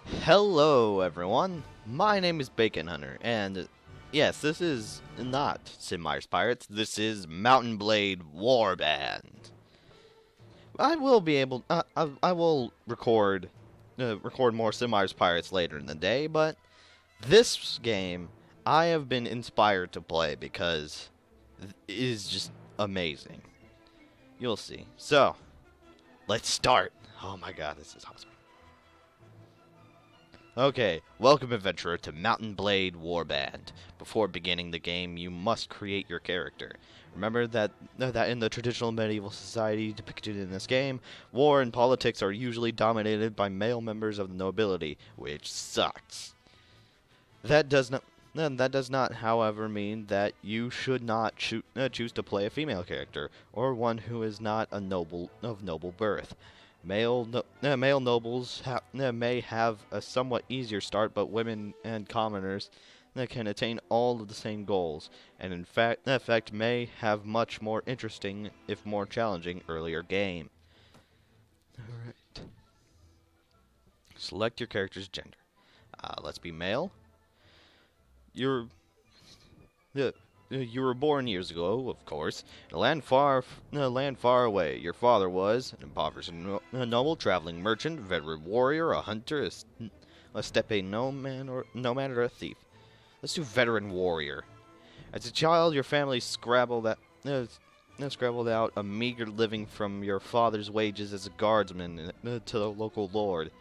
Hello, everyone. My name is Bacon Hunter, and yes, this is not Sid Meier's Pirates. This is Mountain Blade Warband. I will be able. I will record more Sid Meier's Pirates later in the day, but this game I have been inspired to play because it is just amazing. You'll see. So, let's start. Oh my God, this is awesome. Okay, welcome adventurer to Mountain Blade Warband. Before beginning the game, you must create your character. Remember that in the traditional medieval society depicted in this game, war and politics are usually dominated by male members of the nobility, which sucks. That does not, however, mean that you should not choose to play a female character or one who is not a noble of noble birth. Male nobles may have a somewhat easier start, but women and commoners can attain all of the same goals, and in fact may have much more interesting, if more challenging, earlier game. Alright. Select your character's gender. Let's be male. You're... You were born years ago, of course, in a land far away. Your father was an impoverished noble, traveling merchant, veteran warrior, a hunter, a steppe nomad, or a thief. Let's do veteran warrior. As a child, your family scrabbled out a meager living from your father's wages as a guardsman to the local lord.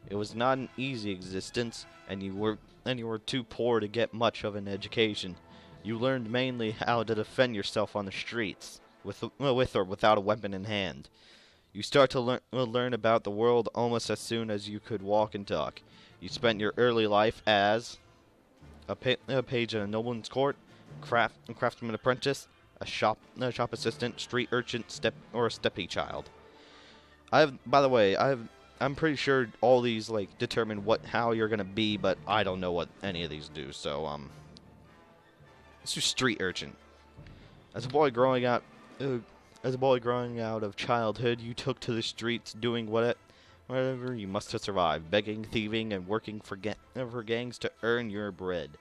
It was not an easy existence, and you were too poor to get much of an education. You learned mainly how to defend yourself on the streets, with or without a weapon in hand. You start to learn about the world almost as soon as you could walk and talk. You spent your early life as a page in a nobleman's court, craftsman apprentice, a shop assistant, street urchin, or a steppe child. By the way, I'm pretty sure all these determine how you're gonna be, but I don't know what any of these do. So let's do street urchin. As a boy growing out of childhood, you took to the streets doing whatever you must to survive, begging, thieving, and working for gangs to earn your bread.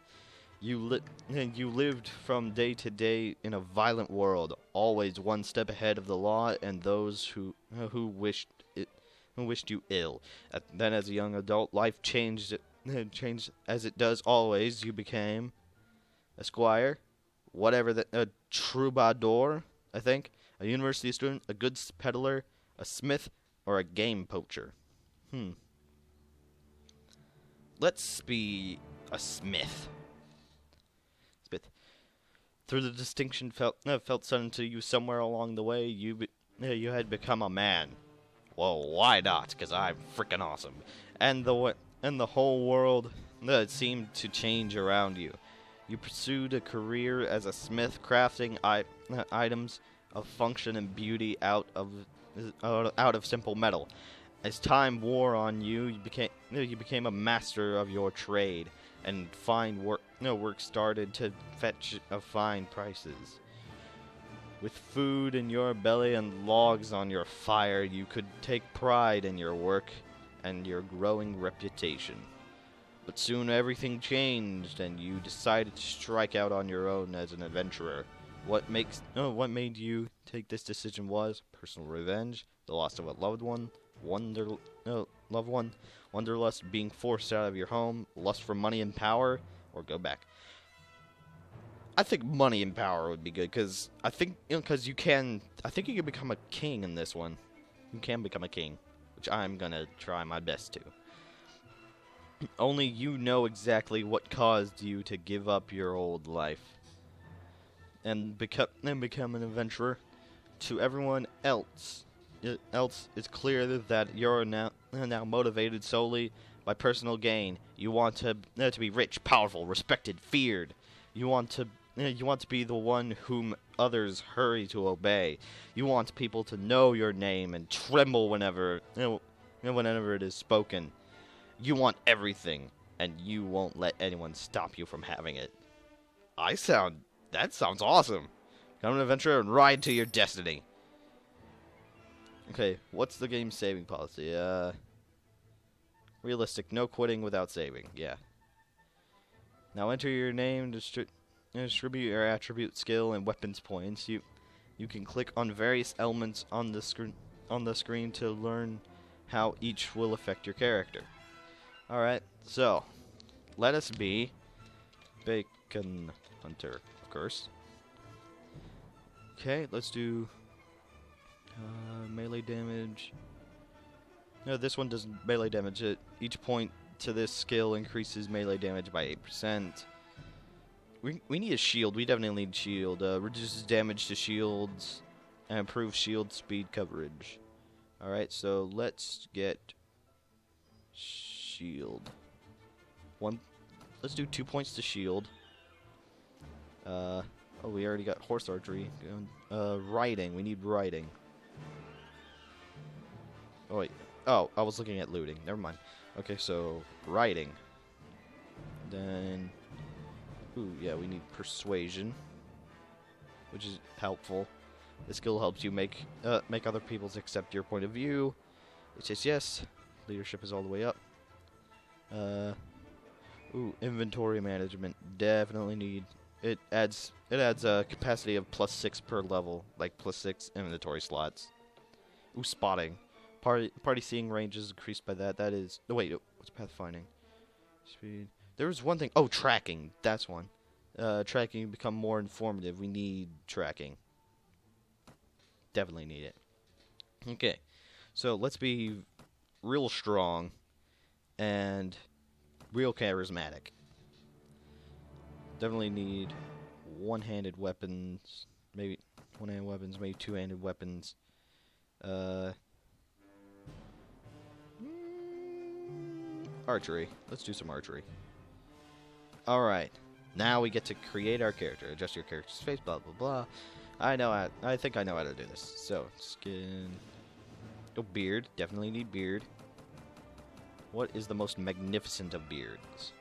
You lived from day to day in a violent world, always one step ahead of the law and those who wished you ill. Then, as a young adult, life changed as it does always. You became a squire, a troubadour, I think, a university student, a goods peddler, a smith, or a game poacher. Let's be a smith. Through the distinction felt sudden to you somewhere along the way, you had become a man. Well, why not? Because I'm freaking awesome, and the whole world seemed to change around you. You pursued a career as a smith, crafting items of function and beauty out of simple metal. As time wore on you, you became a master of your trade, and fine work started to fetch fine prices. With food in your belly and logs on your fire, you could take pride in your work and your growing reputation. But soon everything changed, and you decided to strike out on your own as an adventurer. What made you take this decision was personal revenge, the loss of a loved one, wanderlust, being forced out of your home, lust for money and power, or go back. I think money and power would be good, because I think you can become a king in this one. You can become a king, which I'm gonna try my best to. Only you know exactly what caused you to give up your old life and become an adventurer. To everyone else, it's clear that you're now motivated solely by personal gain. You want to be rich, powerful, respected, feared. You want to be the one whom others hurry to obey. You want people to know your name and tremble whenever it is spoken. You want everything, and you won't let anyone stop you from having it. That sounds awesome. Become an adventurer and ride to your destiny. Okay, what's the game's saving policy? Realistic, no quitting without saving. Yeah. Now enter your name, distribute your attribute, skill, and weapons points. You can click on various elements on the screen to learn how each will affect your character. Alright, so let us be Bacon Hunter, of course. Okay, let's do melee damage. No, this one does melee damage. Each point to this skill increases melee damage by 8%. We need a shield. We definitely need shield. Reduces damage to shields and improves shield speed coverage. Alright, so let's get shield. Let's do 2 points to shield. Oh, we already got horse archery. Riding. We need riding. Oh, wait. Oh, I was looking at looting. Never mind. Okay, so riding. Then, ooh, yeah, we need persuasion, which is helpful. This skill helps you make other people accept your point of view. It says yes. Leadership is all the way up. Ooh, inventory management. Definitely need. It adds a capacity of +6 per level, like +6 inventory slots. Ooh, spotting. Party seeing range is increased by that. That is. No, wait. What's pathfinding? Speed. There was one thing. Oh, tracking. That's one. Tracking become more informative. We need tracking. Definitely need it. Okay. So let's be real strong and real charismatic. Definitely need one-handed weapons. Maybe one-handed weapons. Maybe two-handed weapons. Archery. Let's do some archery. Alright. Now we get to create our character. Adjust your character's face, blah, blah, blah. I think I know how to do this. So, skin. Oh, beard. Definitely need beard. What is the most magnificent of beards?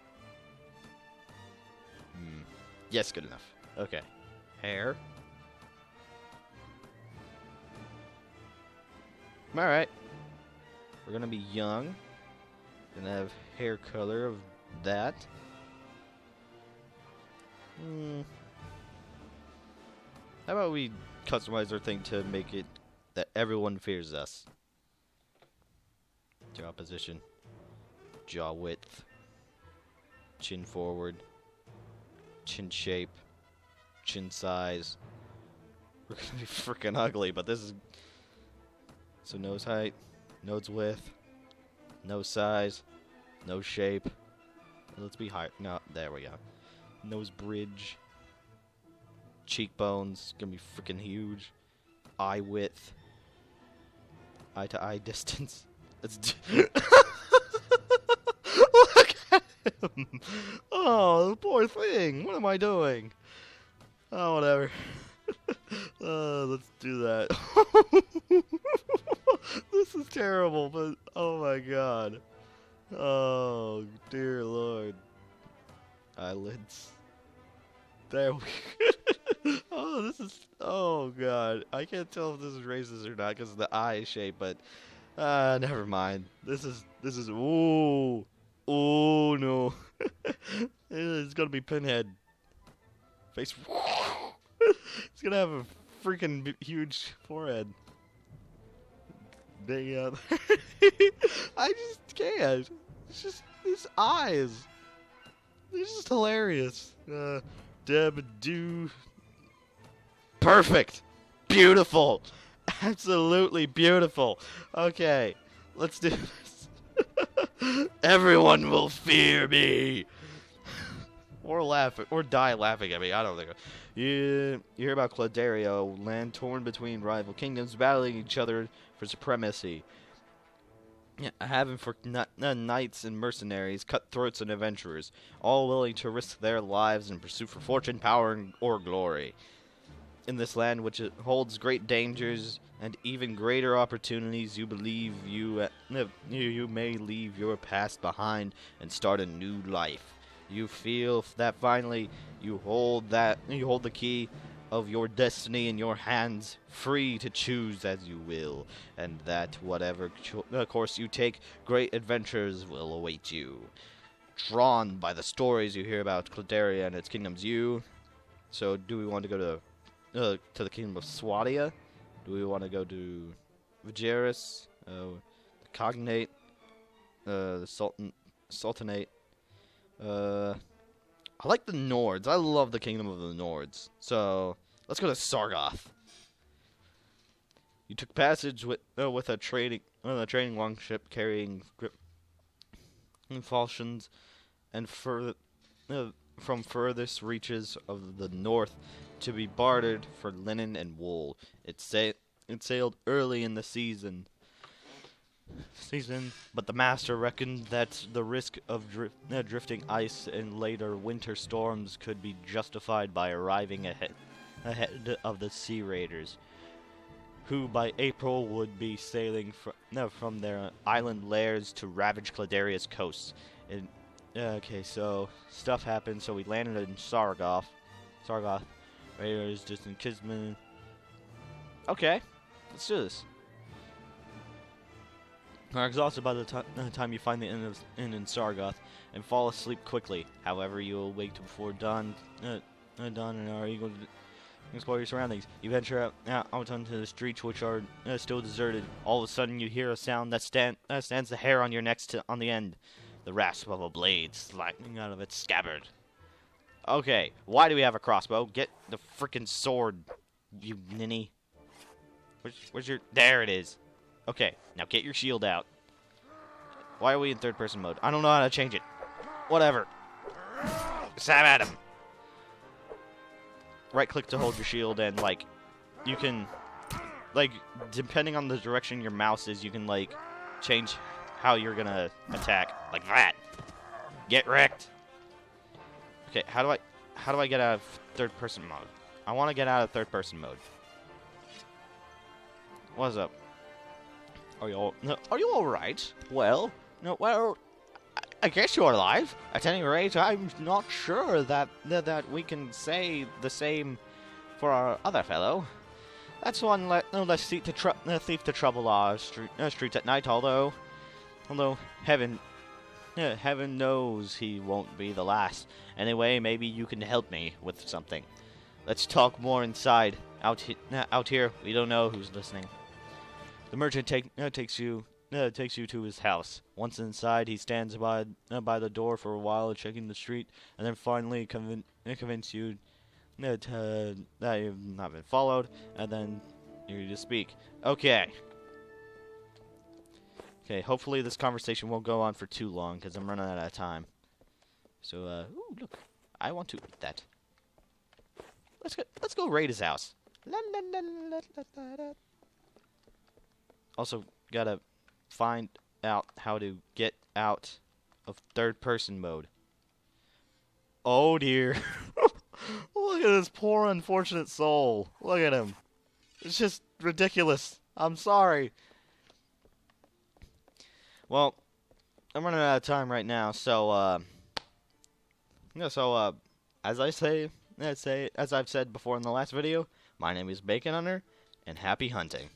Yes, good enough. Okay. Hair. Alright. We're gonna be young. Gonna have hair color of that. How about we customize our thing to make it that everyone fears us? Jaw position. Jaw width. Chin forward. Chin shape. Chin size. We're gonna be freaking ugly, but this is... So nose height. Nose width. Nose size. Nose shape. Let's be high. No, there we go. Nose bridge. Cheekbones. Gonna be freaking huge. Eye width. Eye to eye distance. Let's do... Look at him! Oh, the poor thing. What am I doing? Oh, whatever. Let's do that. This is terrible, but oh my god. Oh, dear lord. Eyelids. There we Oh, this is... Oh god. I can't tell if this is racist or not because of the eye shape, but... never mind. This is... Ooh. Oh, no. It's gonna be Pinhead. Face... It's gonna have a freaking huge forehead. Dang up. I just can't. It's just his eyes. They're just hilarious. Deb do. Perfect. Beautiful. Absolutely beautiful. Okay, let's do this. Everyone will fear me. Or laugh, or die laughing at me. I don't think. You hear about Claudario, land torn between rival kingdoms, battling each other for supremacy. Yeah, having for knights and mercenaries, cutthroats and adventurers, all willing to risk their lives in pursuit for fortune, power, or glory. In this land, which it holds great dangers and even greater opportunities, you believe you may leave your past behind and start a new life. You feel that finally you hold the key of your destiny in your hands, free to choose as you will, and that whatever course you take, great adventures will await you. Drawn by the stories you hear about Clederia and its kingdoms, So, do we want to go to the kingdom of Swadia? Do we want to go to Vigeris, the Cognate, the Sultanate? I like the Nords. I love the kingdom of the Nords. So, let's go to Sargoth. You took passage with a trading longship carrying falchions and from furthest reaches of the north to be bartered for linen and wool. It sailed early in the season, but the master reckoned that the risk of drifting ice and later winter storms could be justified by arriving ahead of the sea raiders, who by April would be sailing from their island lairs to ravage Clederia's coasts. Okay, so stuff happened. So we landed in Sargoth. Raiders just in Kismet. Okay, let's do this. Are exhausted by the time you find the inn in Sargoth and fall asleep quickly. However, you will wake before dawn, and are eager to explore your surroundings. You venture out onto the streets, which are still deserted. All of a sudden, you hear a sound that stands the hair on your neck on the end. The rasp of a blade sliding out of its scabbard. Okay, why do we have a crossbow? Get the frickin' sword, you ninny. Where's your... There it is. Okay, now get your shield out. Why are we in third-person mode? I don't know how to change it. Whatever. Stab at him. Right-click to hold your shield, and, like, you can... Like, depending on the direction your mouse is, you can, like, change how you're gonna attack. Like that. Get wrecked. Okay, how do I get out of third-person mode? I want to get out of third-person mode. What's up? Are you all right? Well, I guess you're alive. At any rate, I'm not sure that we can say the same for our other fellow. That's one less thief to trouble our streets at night. Although heaven knows he won't be the last. Anyway, maybe you can help me with something. Let's talk more inside. Out here, we don't know who's listening. The merchant takes you to his house. Once inside, he stands by the door for a while, checking the street, and then finally convince you that you've not been followed, and then you just speak. Okay. Okay. Hopefully, this conversation won't go on for too long, because I'm running out of time. So, ooh, look, I want to eat that. Let's go raid his house. Also, gotta find out how to get out of third-person mode. Oh dear. Look at this poor unfortunate soul. Look at him. It's just ridiculous. I'm sorry. Well, I'm running out of time right now, so as I've said before in the last video, my name is Bacon Hunter, and happy hunting.